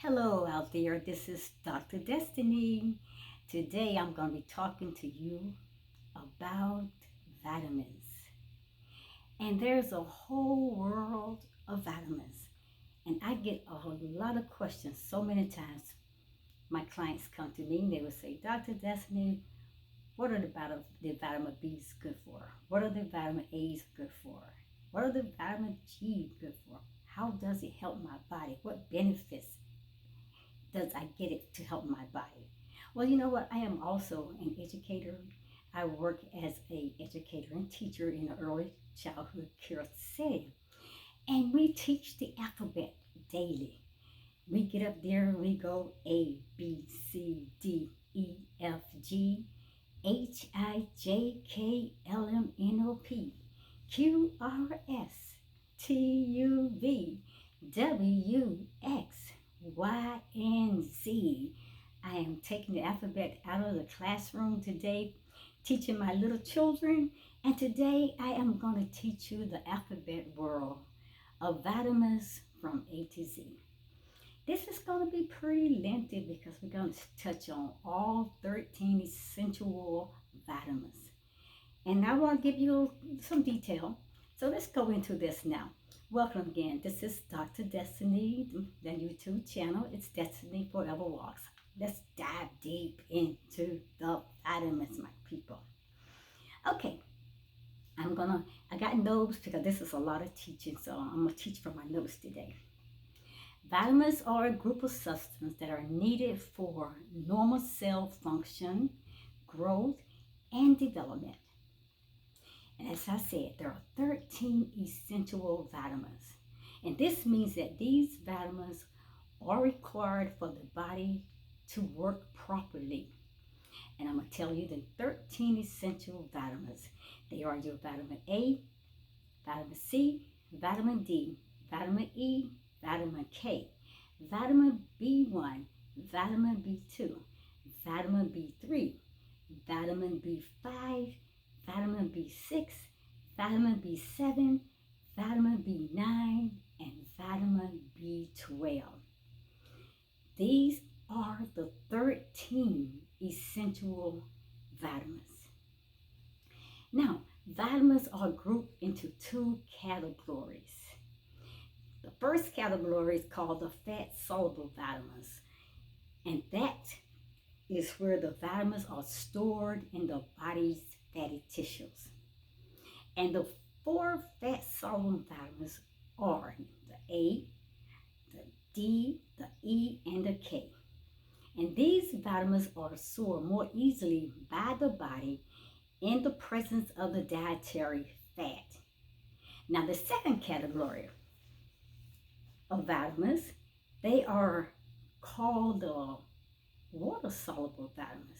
Hello out there, this is Dr. Destiny. Today I'm going to be talking to you about vitamins. And there's a whole world of vitamins. And I get a lot of questions so many times. My clients come to me and they will say, Dr. Destiny, what are the vitamin B's good for? What are the vitamin A's good for? What are the vitamin G good for? How does it help my body? What benefits does I get it to help my body? Well, you know what? I am also an educator. I work as a educator and teacher in the early childhood care setting. And we teach the alphabet daily. We get up there and we go A, B, C, D, E, F, G, H, I, J, K, L, M, N, O, P, Q, R, S, T, U, V, W, X, Y, and Z. I am taking the alphabet out of the classroom today, teaching my little children. And today I am going to teach you the alphabet world of vitamins from A to Z. This is going to be pretty lengthy because we're going to touch on all 13 essential vitamins. And I want to give you some detail. So let's go into this now. Welcome again. This is Dr. Destiny, the YouTube channel. It's Destiny Forever Walks. Let's dive deep into the vitamins, my people. Okay, I got notes because this is a lot of teaching, so I'm going to teach from my notes today. Vitamins are a group of substances that are needed for normal cell function, growth, and development. And as I said, there are 13 essential vitamins. And this means that these vitamins are required for the body to work properly. And I'm going to tell you the 13 essential vitamins. They are your vitamin A, vitamin C, vitamin D, vitamin E, vitamin K, vitamin B1, vitamin B2, vitamin B3, vitamin B5, vitamin B6, vitamin B7, vitamin B9, and vitamin B12. These are the 13 essential vitamins. Now, vitamins are grouped into two categories. The first category is called the fat-soluble vitamins, and that is where the vitamins are stored in the body's fatty tissues. And the four fat-soluble vitamins are the A, the D, the E, and the K. And these vitamins are absorbed more easily by the body in the presence of the dietary fat. Now, the second category of vitamins, they are called the water-soluble vitamins.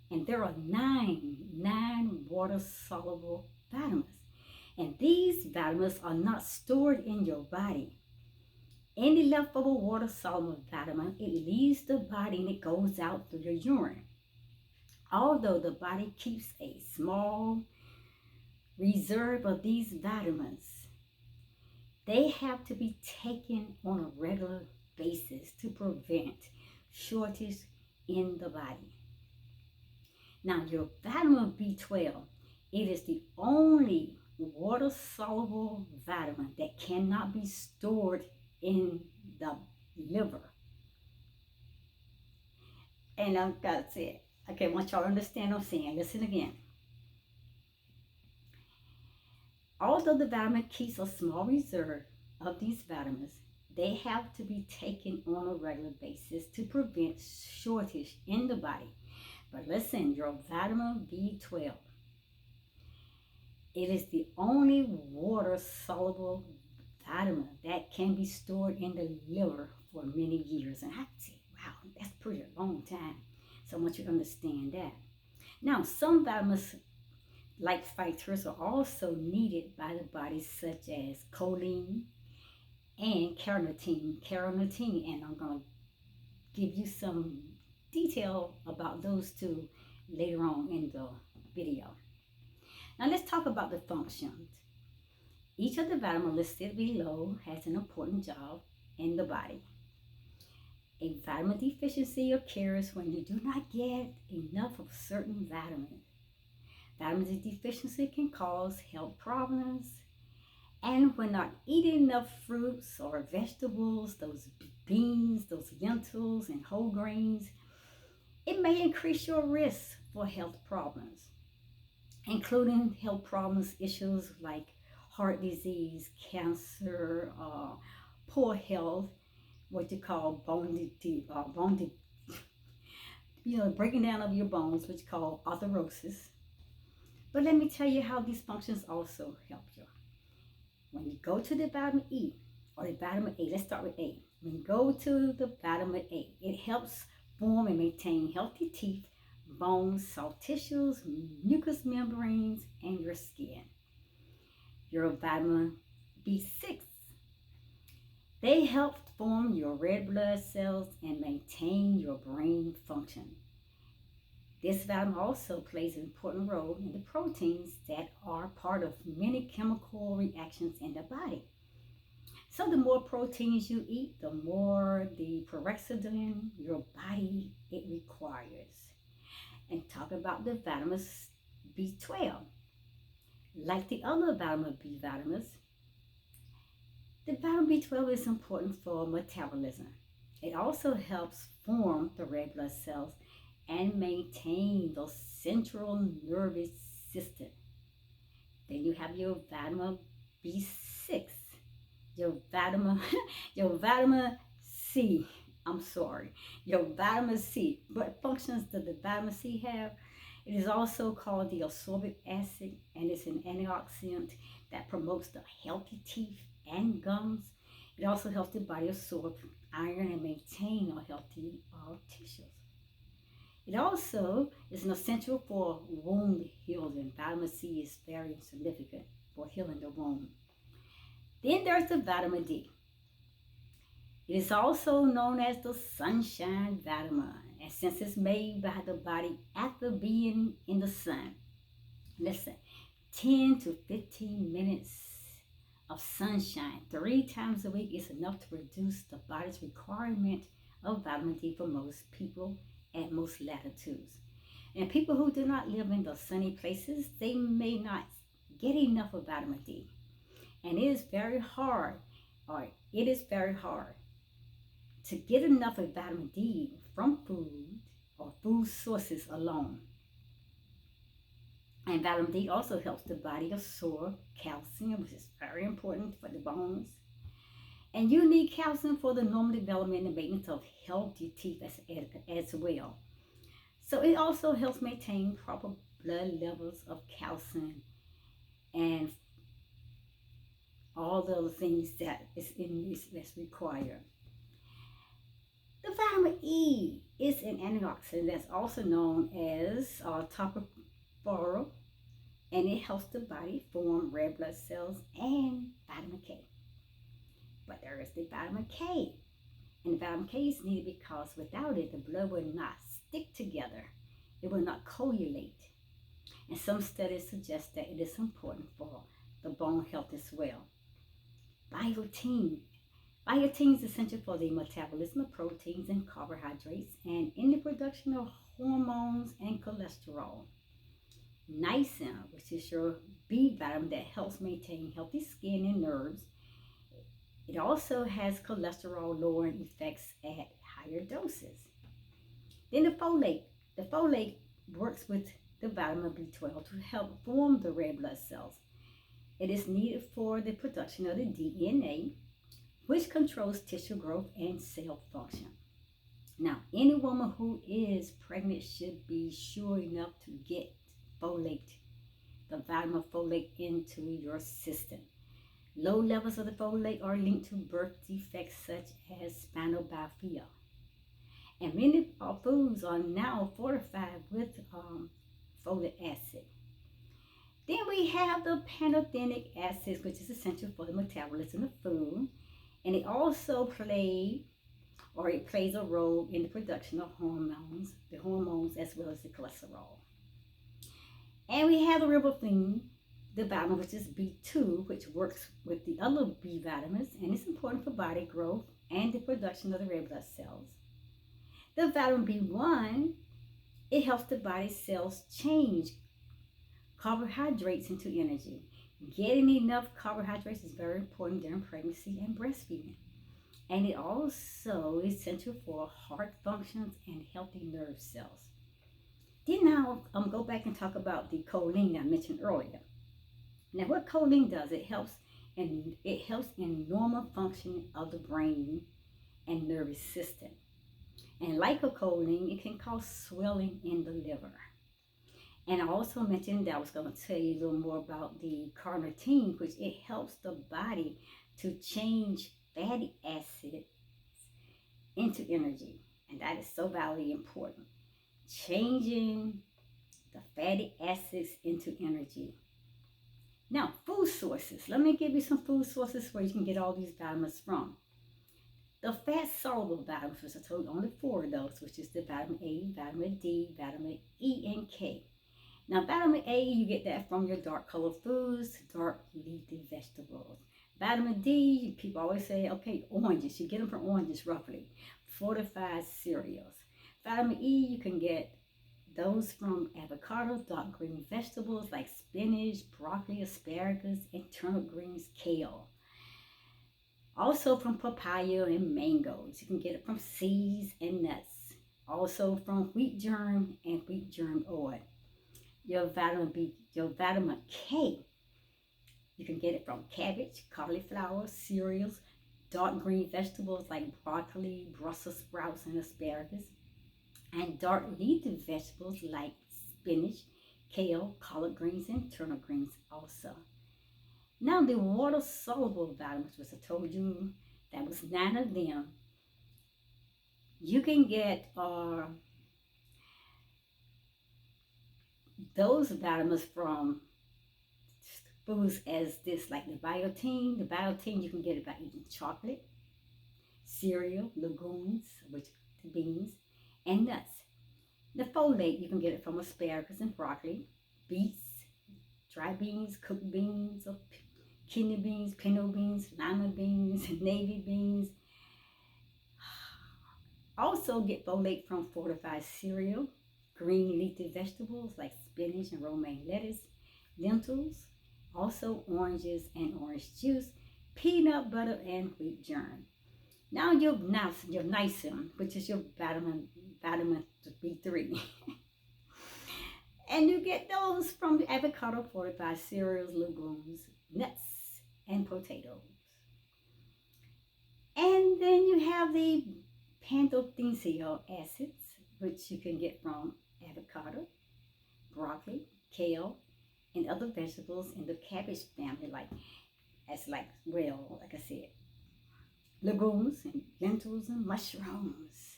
And there are nine water-soluble vitamins. And these vitamins are not stored in your body. Any leftover water-soluble vitamin, it leaves the body and it goes out through your urine. Although the body keeps a small reserve of these vitamins, they have to be taken on a regular basis to prevent shortage in the body. Now, your vitamin B12, it is the only water-soluble vitamin that cannot be stored in the liver. And that's it. Okay, I want y'all to understand what I'm saying. Listen again. Although the vitamin keeps a small reserve of these vitamins, they have to be taken on a regular basis to prevent shortage in the body. But listen, your vitamin B12, it is the only water-soluble vitamin that can be stored in the liver for many years. And I say, wow, that's pretty long time. So I want you to understand that. Now, some vitamins like fighters are also needed by the body, such as choline and carnitine. And I'm going to give you some detail about those two later on in the video. Now let's talk about the functions. Each of the vitamins listed below has an important job in the body. A vitamin deficiency occurs when you do not get enough of certain vitamins. Vitamin D deficiency can cause health problems, and when not eating enough fruits or vegetables, those beans, those lentils, and whole grains, it may increase your risk for health problems, including health problems, issues like heart disease, cancer, poor health, what you call breaking down of your bones, which you call arthrosis. But let me tell you how these functions also help you. When you go to the vitamin E or the vitamin A, let's start with A. When you go to the vitamin A, it helps form and maintain healthy teeth, bones, soft tissues, mucous membranes, and your skin. Your vitamin B6, they help form your red blood cells and maintain your brain function. This vitamin also plays an important role in the proteins that are part of many chemical reactions in the body. So the more proteins you eat, the more the peroxidin your body it requires. And talk about the vitamins B12. Like the other vitamin B vitamins, the vitamin B12 is important for metabolism. It also helps form the red blood cells and maintain the central nervous system. Then you have your vitamin B6, your vitamin, your vitamin C. I'm sorry, your vitamin C. What functions does the vitamin C have? It is also called the ascorbic acid, and it's an antioxidant that promotes the healthy teeth and gums. It also helps the body absorb iron and maintain a healthy tissues. It also is an essential for wound healing. Vitamin C is very significant for healing the wound. Then there's the vitamin D. It is also known as the sunshine vitamin, and since it's made by the body after being in the sun, listen, 10 to 15 minutes of sunshine 3 times a week is enough to reduce the body's requirement of vitamin D for most people at most latitudes. And people who do not live in the sunny places, they may not get enough of vitamin D. And it is very hard to get enough of vitamin D from food or food sources alone. And vitamin D also helps the body absorb calcium, which is very important for the bones. And you need calcium for the normal development and maintenance of healthy teeth as well. So it also helps maintain proper blood levels of calcium and all the other things that is in this that's required. The vitamin E is an antioxidant that's also known as tocopherol, and it helps the body form red blood cells and vitamin K. But there is the vitamin K, and vitamin K is needed because without it, the blood will not stick together. It will not coagulate. And some studies suggest that it is important for the bone health as well. Biotin. Biotin is essential for the metabolism of proteins and carbohydrates and in the production of hormones and cholesterol. Niacin, which is your B vitamin that helps maintain healthy skin and nerves. It also has cholesterol lowering effects at higher doses. Then the folate. The folate works with the vitamin B12 to help form the red blood cells. It is needed for the production of the DNA, which controls tissue growth and cell function. Now, any woman who is pregnant should be sure enough to get folate, the vitamin folate, into your system. Low levels of the folate are linked to birth defects such as spinal bifida. And many foods are now fortified with folic acid. Then we have the pantothenic acids, which is essential for the metabolism of food. And it also plays a role in the production of the hormones as well as the cholesterol. And we have the riboflavin, the vitamin, which is B2, which works with the other B vitamins, and it's important for body growth and the production of the red blood cells. The vitamin B1, it helps the body cells change carbohydrates into energy. Getting enough carbohydrates is very important during pregnancy and breastfeeding. And it also is essential for heart functions and healthy nerve cells. Then now go back and talk about the choline I mentioned earlier. Now what choline does, it helps in normal functioning of the brain and nervous system. And like a choline, it can cause swelling in the liver. And I also mentioned that I was going to tell you a little more about the carnitine, which it helps the body to change fatty acids into energy. And that is so vitally important. Changing the fatty acids into energy. Now, food sources. Let me give you some food sources where you can get all these vitamins from. The fat-soluble vitamins, which I told you only 4 of those, which is the vitamin A, vitamin D, vitamin E, and K. Now, vitamin A, you get that from your dark colored foods, dark leafy vegetables. Vitamin D, people always say, okay, oranges. You get them from oranges, roughly. Fortified cereals. Vitamin E, you can get those from avocado, dark green vegetables like spinach, broccoli, asparagus, and turnip greens, kale. Also from papaya and mangoes. You can get it from seeds and nuts. Also from wheat germ and wheat germ oil. Your vitamin K, you can get it from cabbage, cauliflower, cereals, dark green vegetables like broccoli, Brussels sprouts, and asparagus, and dark leafy vegetables like spinach, kale, collard greens, and turnip greens also. Now the water-soluble vitamins, which I told you, that was 9 of them, you can get those vitamins from foods as this, like the biotin. The biotin you can get it by eating chocolate, cereal, legumes, which the beans, and nuts. The folate you can get it from asparagus and broccoli, beets, dry beans, cooked beans, or kidney beans, pinto beans, lima beans, navy beans. Also get folate from fortified cereal, green leafy vegetables like spinach and romaine lettuce, lentils, also oranges and orange juice, peanut butter, and wheat germ. Now your niacin, which is your vitamin B3. And you get those from avocado, fortified cereals, legumes, nuts, and potatoes. And then you have the pantothenic acids, which you can get from avocado, broccoli, kale, and other vegetables in the cabbage family, like I said, legumes and lentils and mushrooms,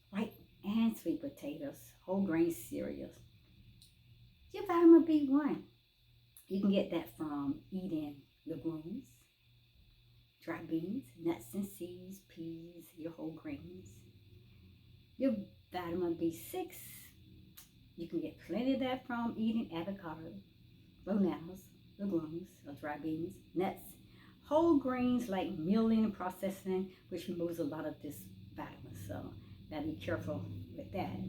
white and sweet potatoes, whole grain cereals. Your vitamin B1, you can get that from eating legumes, dry beans, nuts and seeds, peas, your whole grains. Your vitamin B6, you can get plenty of that from eating avocado, bananas, legumes, or dry beans, nuts, whole grains like milling and processing, which removes a lot of this vitamin. So gotta be careful with that.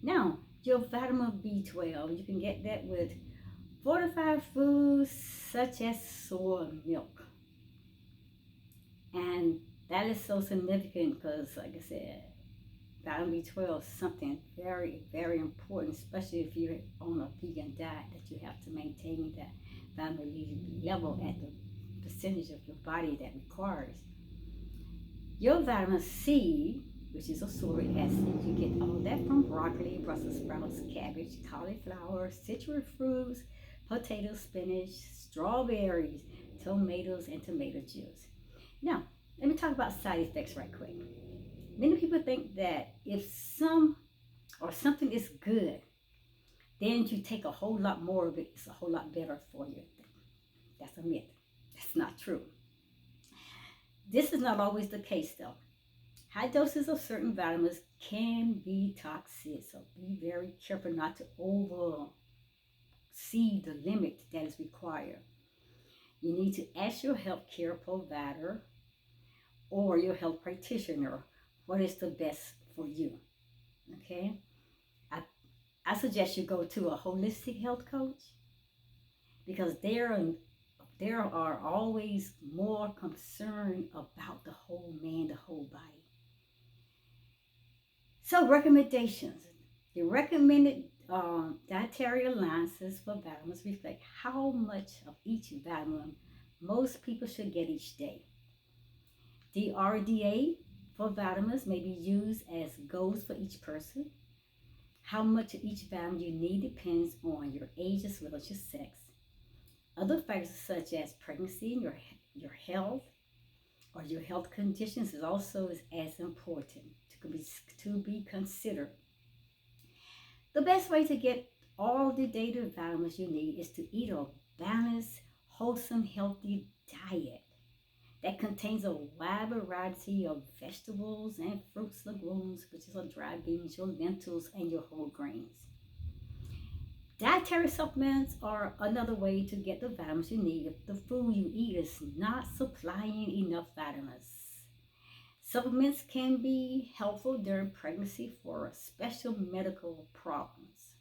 Now, your vitamin B12, you can get that with fortified foods such as soy milk. And that is so significant because, like I said, vitamin B12 is something very, very important, especially if you're on a vegan diet, that you have to maintain that vitamin B level at the percentage of your body that requires. Your vitamin C, which is ascorbic acid, you get all that from broccoli, Brussels sprouts, cabbage, cauliflower, citrus fruits, potatoes, spinach, strawberries, tomatoes, and tomato juice. Now, let me talk about side effects right quick. Many people think that if something is good, then you take a whole lot more of it, it's a whole lot better for you. That's a myth. That's not true. This is not always the case though. High doses of certain vitamins can be toxic, so be very careful not to exceed the limit that is required. You need to ask your healthcare provider or your health practitioner what is the best for you. Okay? I, I suggest you go to a holistic health coach because there are always more concerned about the whole man, the whole body. So recommendations. The recommended dietary allowances for vitamins reflect how much of each vitamin most people should get each day. The RDA for vitamins may be used as goals for each person. How much of each vitamin you need depends on your age as well as your sex. Other factors such as pregnancy and your health or your health conditions is also as important to be considered. The best way to get all the daily vitamins you need is to eat a balanced, wholesome, healthy diet that contains a wide variety of vegetables and fruits, legumes, which is your dry beans, your lentils, and your whole grains. Dietary supplements are another way to get the vitamins you need if the food you eat is not supplying enough vitamins. Supplements can be helpful during pregnancy for special medical problems.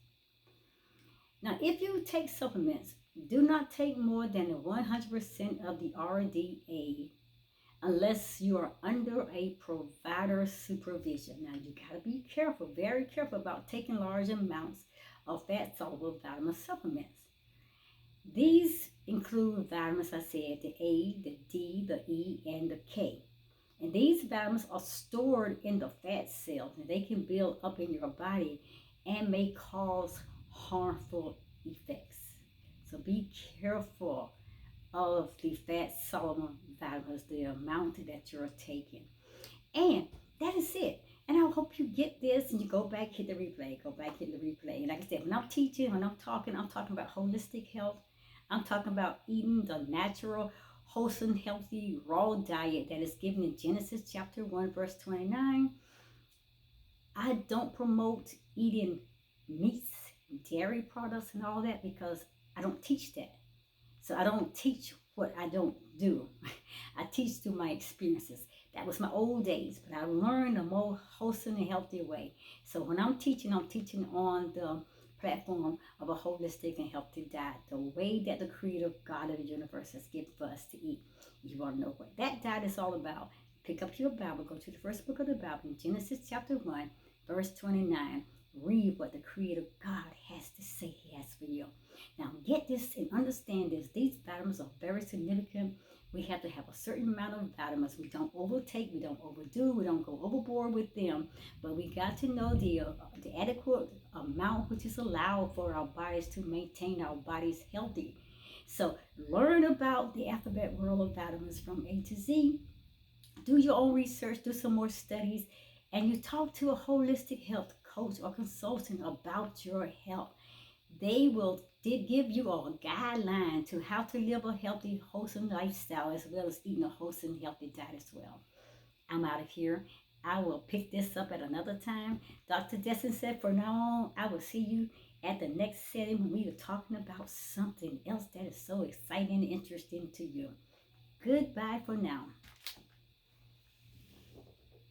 Now, if you take supplements, do not take more than 100% of the RDA unless you are under a provider supervision. Now, you got to be careful, very careful about taking large amounts of fat-soluble vitamin supplements. These include vitamins, I said, the A, the D, the E, and the K. And these vitamins are stored in the fat cells, and they can build up in your body and may cause harmful effects. So be careful of the fat soluble vitamins, the amount that you're taking. And that is it. And I hope you get this and you go back, hit the replay, go back, hit the replay. And like I said, when I'm teaching, when I'm talking about holistic health. I'm talking about eating the natural, wholesome, healthy, raw diet that is given in Genesis chapter 1, verse 29. I don't promote eating meats, dairy products, and all that because I don't teach that. So I don't teach what I don't do. I teach through my experiences. That was my old days, but I learned a more wholesome and healthy way. So when I'm teaching on the platform of a holistic and healthy diet, the way that the creator God of the universe has given for us to eat. You want to know what that diet is all about? Pick up your Bible, go to the first book of the Bible, in Genesis chapter 1, verse 29. Read what the creator God has to say he has for you. Now get this and understand this. These vitamins are very significant. We have to have a certain amount of vitamins. We don't overtake, we don't overdo, we don't go overboard with them. But we got to know the adequate amount which is allowed for our bodies to maintain our bodies healthy. So learn about the alphabet world of vitamins from A to Z. Do your own research, do some more studies, and you talk to a holistic health coach or consultant about your health. They will give you a guideline to how to live a healthy, wholesome lifestyle as well as eating a wholesome, healthy diet as well. I'm out of here. I will pick this up at another time. Dr. Destin said, for now on, I will see you at the next setting when we are talking about something else that is so exciting and interesting to you. Goodbye for now.